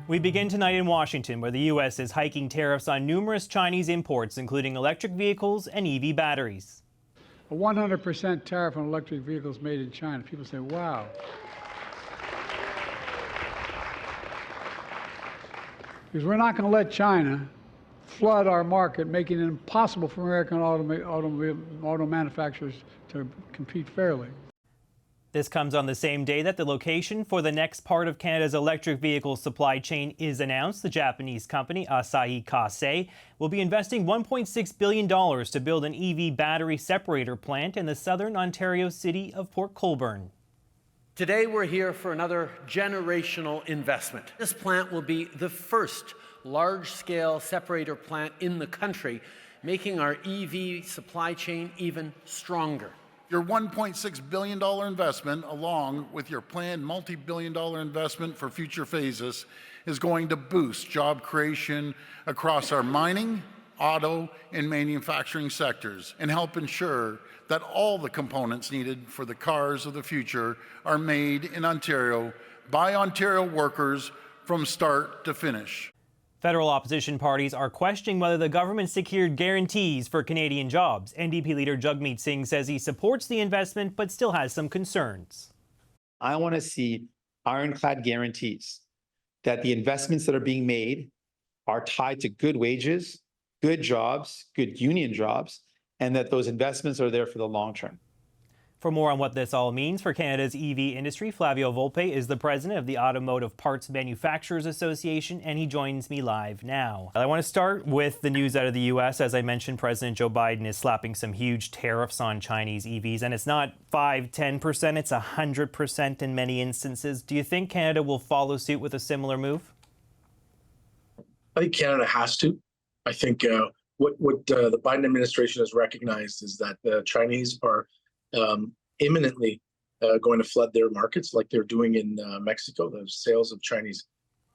We begin tonight in Washington, where the U.S. is hiking tariffs on numerous Chinese imports, including electric vehicles and EV batteries. A 100% tariff on electric vehicles made in China. People say, wow. Because we're not going to let China flood our market, making it impossible for American auto manufacturers to compete fairly. This comes on the same day that the location for the next part of Canada's electric vehicle supply chain is announced. The Japanese company Asahi Kasei will be investing $1.6 billion to build an EV battery separator plant in the southern Ontario city of Port Colborne. Today we're here for another generational investment. This plant will be the first large-scale separator plant in the country, making our EV supply chain even stronger. Your $1.6 billion investment, along with your planned multi-billion-dollar investment for future phases, is going to boost job creation across our mining, auto, and manufacturing sectors and help ensure that all the components needed for the cars of the future are made in Ontario by Ontario workers from start to finish. Federal opposition parties are questioning whether the government secured guarantees for Canadian jobs. NDP leader Jagmeet Singh says he supports the investment but still has some concerns. I want to see ironclad guarantees that the investments that are being made are tied to good wages, good jobs, good union jobs, and that those investments are there for the long term. For more on what this all means for Canada's EV industry, Flavio Volpe is the president of the Automotive Parts Manufacturers Association, and he joins me live now. I want to start with the news out of the U.S. As I mentioned, President Joe Biden is slapping some huge tariffs on Chinese EVs, and it's not 5-10%, it's 100% in many instances. Do you think Canada will follow suit with a similar move? I think Canada has to. I think what the Biden administration has recognized is that the Chinese are imminently going to flood their markets like they're doing in Mexico. The sales of Chinese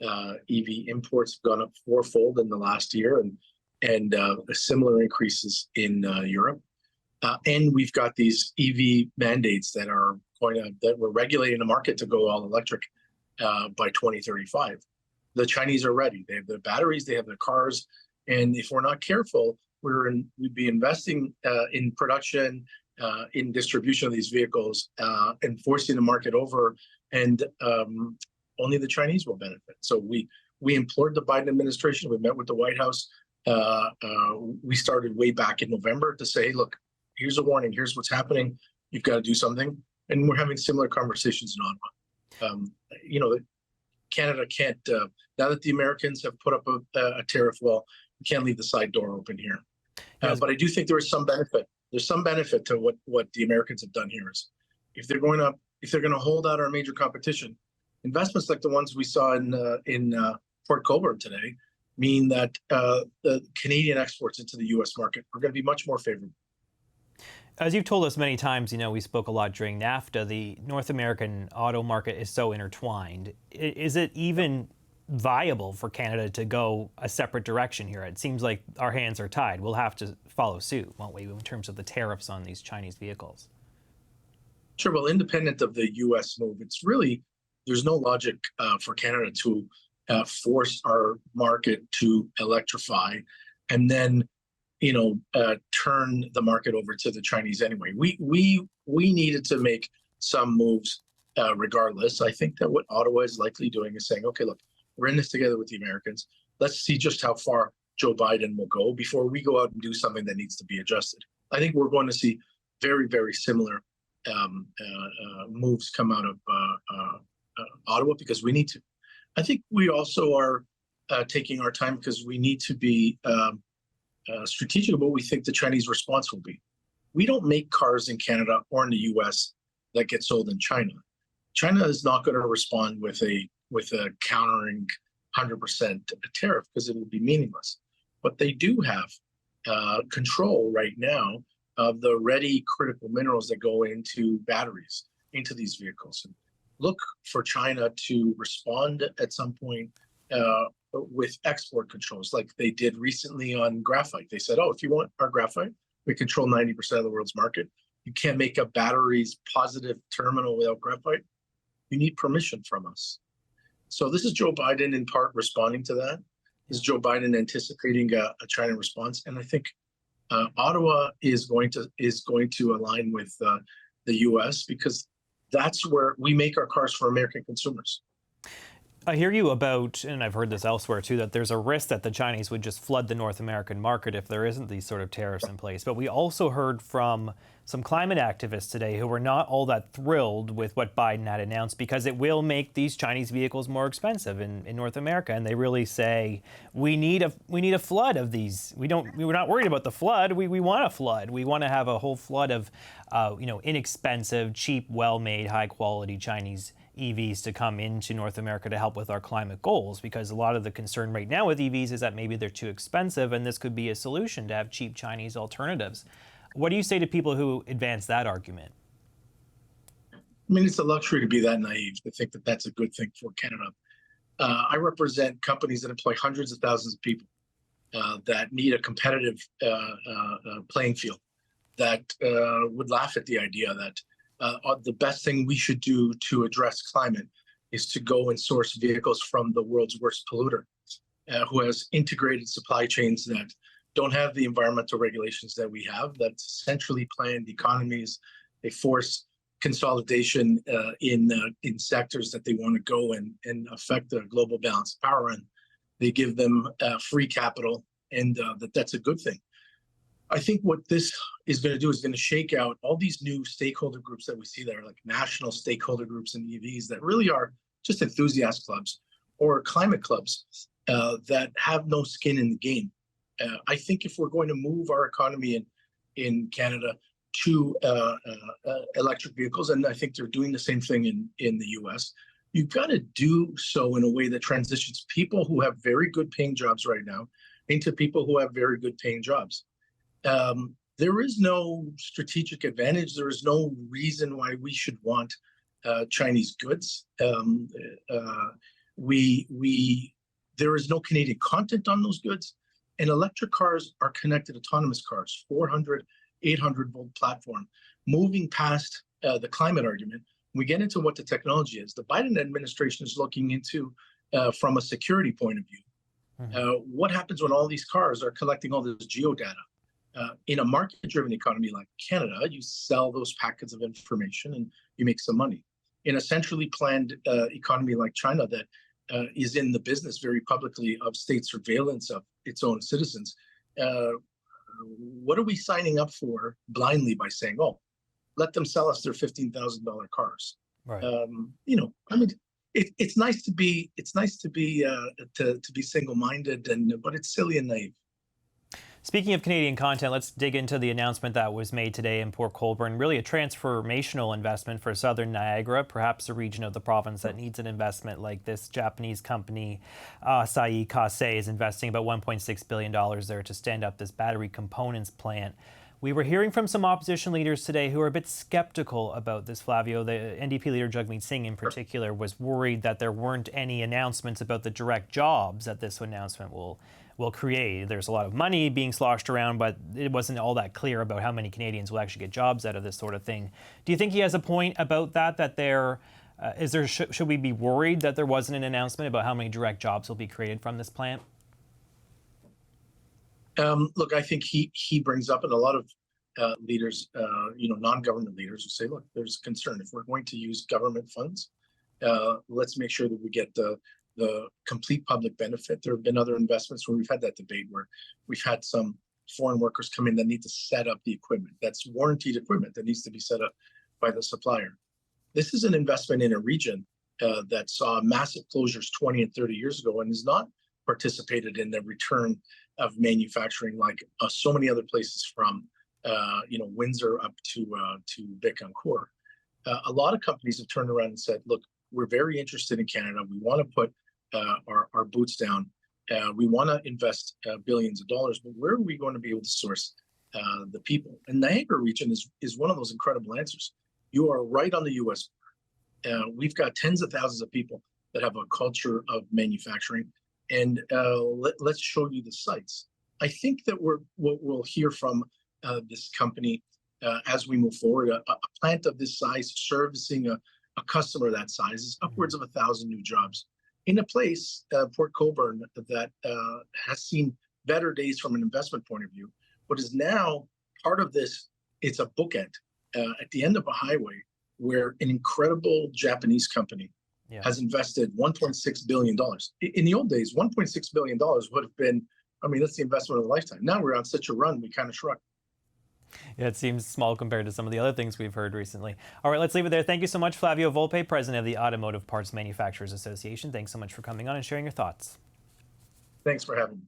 EV imports have gone up fourfold in the last year, and similar increases in Europe. And we've got these EV mandates that we're regulating the market to go all electric by 2035. The Chinese are ready. They have the batteries, they have the cars, and if we're not careful, we'd be investing in production, in distribution of these vehicles, and forcing the market over, and only the Chinese will benefit. So we implored the Biden administration. We met with the White House. We started way back in November to say, look, here's a warning. Here's what's happening. You've got to do something. And we're having similar conversations in Ottawa. Canada can't, now that the Americans have put up a tariff wall, we can't leave the side door open here. But I do think there is some benefit. There's some benefit to what the Americans have done here. Is if they're going to hold out our major competition, investments like the ones we saw in Port Colborne today mean that the Canadian exports into the U.S. market are going to be much more favorable. As you've told us many times, we spoke a lot during NAFTA. The North American auto market is so intertwined. Is it even viable for Canada to go a separate direction here? It seems like our hands are tied. We'll have to follow suit, won't we, in terms of the tariffs on these Chinese vehicles? Sure. Well, independent of the U.S. move, there's no logic for Canada to force our market to electrify and then, turn the market over to the Chinese anyway. We needed to make some moves regardless. I think that what Ottawa is likely doing is saying, okay, look, we're in this together with the Americans. Let's see just how far Joe Biden will go before we go out and do something that needs to be adjusted. I think we're going to see very, very similar moves come out of Ottawa because we need to. I think we also are taking our time because we need to be strategic about what we think the Chinese response will be. We don't make cars in Canada or in the U.S. that get sold in China. China is not going to respond with a countering 100% tariff because it would be meaningless. But they do have control right now of the ready critical minerals that go into batteries, into these vehicles. And look for China to respond at some point with export controls like they did recently on graphite. They said, if you want our graphite, we control 90% of the world's market. You can't make a batteries positive terminal without graphite. You need permission from us. So this is Joe Biden in part responding to that. This is Joe Biden anticipating a China response, and I think Ottawa is going to align with the U.S. because that's where we make our cars for American consumers. I hear you about, and I've heard this elsewhere too, that there's a risk that the Chinese would just flood the North American market if there isn't these sort of tariffs in place. But we also heard from some climate activists today who were not all that thrilled with what Biden had announced because it will make these Chinese vehicles more expensive in North America. And they really say, we need a flood of these. We're not worried about the flood. We want a flood. We want to have a whole flood of inexpensive, cheap, well-made, high-quality Chinese EVs to come into North America to help with our climate goals, because a lot of the concern right now with EVs is that maybe they're too expensive, and this could be a solution to have cheap Chinese alternatives. What do you say to people who advance that argument? I mean, it's a luxury to be that naive to think that that's a good thing for Canada. I represent companies that employ hundreds of thousands of people that need a competitive playing field, that would laugh at the idea that the best thing we should do to address climate is to go and source vehicles from the world's worst polluter, who has integrated supply chains that don't have the environmental regulations that we have, that's centrally planned economies. They force consolidation in sectors that they want to go and affect the global balance of power, and they give them free capital, and that's a good thing. I think what this is going to do is going to shake out all these new stakeholder groups that we see that are like national stakeholder groups in EVs that really are just enthusiast clubs or climate clubs that have no skin in the game. I think if we're going to move our economy in Canada to electric vehicles, and I think they're doing the same thing in the US, you've got to do so in a way that transitions people who have very good paying jobs right now into people who have very good paying jobs. There is no strategic advantage. There is no reason why we should want Chinese goods. There is no Canadian content on those goods. And electric cars are connected autonomous cars, 400, 800 volt platform. Moving past the climate argument, we get into what the technology is. The Biden administration is looking into from a security point of view. What happens when all these cars are collecting all this geodata? In a market-driven economy like Canada, you sell those packets of information and you make some money. In a centrally planned economy like China that is in the business very publicly of state surveillance of its own citizens, what are we signing up for blindly by saying, "Oh, let them sell us their $15,000 cars"? Right. I mean, it's nice to be single-minded, but it's silly and naive. Speaking of Canadian content, let's dig into the announcement that was made today in Port Colborne. Really a transformational investment for Southern Niagara, perhaps a region of the province that needs an investment like this. Japanese company Asahi Kasei is investing about $1.6 billion there to stand up this battery components plant. We were hearing from some opposition leaders today who are a bit skeptical about this, Flavio. The NDP leader, Jagmeet Singh in particular, was worried that there weren't any announcements about the direct jobs that this announcement will create. There's a lot of money being sloshed around, but it wasn't all that clear about how many Canadians will actually get jobs out of this sort of thing. Do you think he has a point about that? That should we be worried that there wasn't an announcement about how many direct jobs will be created from this plant? Look, I think he brings up, and a lot of leaders, non-government leaders, who say, look, there's a concern. If we're going to use government funds, let's make sure that we get the complete public benefit. There have been other investments where we've had that debate where we've had some foreign workers come in that need to set up the equipment. That's warranted equipment that needs to be set up by the supplier. This is an investment in a region that saw massive closures 20 and 30 years ago and has not participated in the return of manufacturing like so many other places from Windsor up to Bécancour. A lot of companies have turned around and said, look, we're very interested in Canada. We want to put our boots down. We want to invest billions of dollars, but where are we going to be able to source the people? And Niagara region is one of those incredible answers. You are right on the U.S. We've got tens of thousands of people that have a culture of manufacturing, and let's show you the sites. I think that what we'll hear from this company as we move forward, a plant of this size servicing a customer that size is upwards of 1,000 new jobs. in a place, Port Colborne, that has seen better days from an investment point of view, but is now part of this. It's a bookend at the end of a highway where an incredible Japanese company has invested $1.6 billion. In the old days, $1.6 billion would have been, I mean, that's the investment of a lifetime. Now we're on such a run, we kind of shrug. Yeah, it seems small compared to some of the other things we've heard recently. All right, let's leave it there. Thank you so much, Flavio Volpe, president of the Automotive Parts Manufacturers Association. Thanks so much for coming on and sharing your thoughts. Thanks for having me.